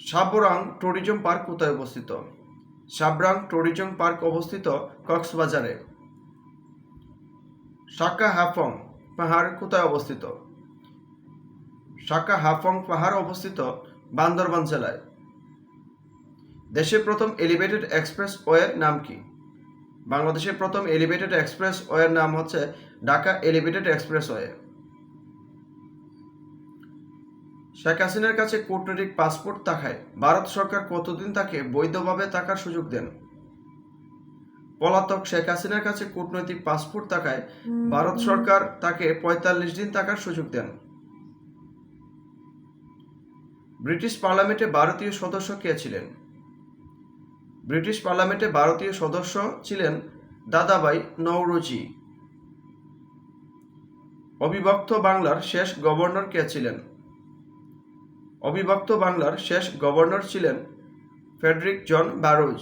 Sabrang tourism park কোথায় অবস্থিত? Sabrang tourism park অবস্থিত কক্সবাজারে। সাকা হাফং পাহাড় কোথায় অবস্থিত? সাকা হাফং পাহাড় অবস্থিত বান্দরবান জেলায়। দেশের প্রথম এলিভেটেড এক্সপ্রেস ওয়ের নাম কি? বাংলাদেশের প্রথম এলিভেটেড এক্সপ্রেস ওয়ের নাম হচ্ছে Dhaka elevated express way. Sheikh হাসিনার কাছে কূটনৈতিক পাসপোর্ট থাকায় ভারত সরকার কতদিন তাকে বৈধভাবে থাকার সুযোগ দেন? পলাতক শেখ হাসিনার কাছে কূটনৈতিক পাসপোর্ট থাকায় ভারত সরকার তাকে ৪৫ দিন থাকার সুযোগ দেন। ব্রিটিশ পার্লামেন্টে ভারতীয় সদস্য কে ছিলেন? ব্রিটিশ পার্লামেন্টে ভারতীয় সদস্য ছিলেন দাদাভাই নওরোজি। অবিভক্ত বাংলার শেষ গভর্নর কে ছিলেন? অবিভক্ত বাংলার শেষ গভর্নর ছিলেন ফ্রেডরিক জন ব্যারোজ।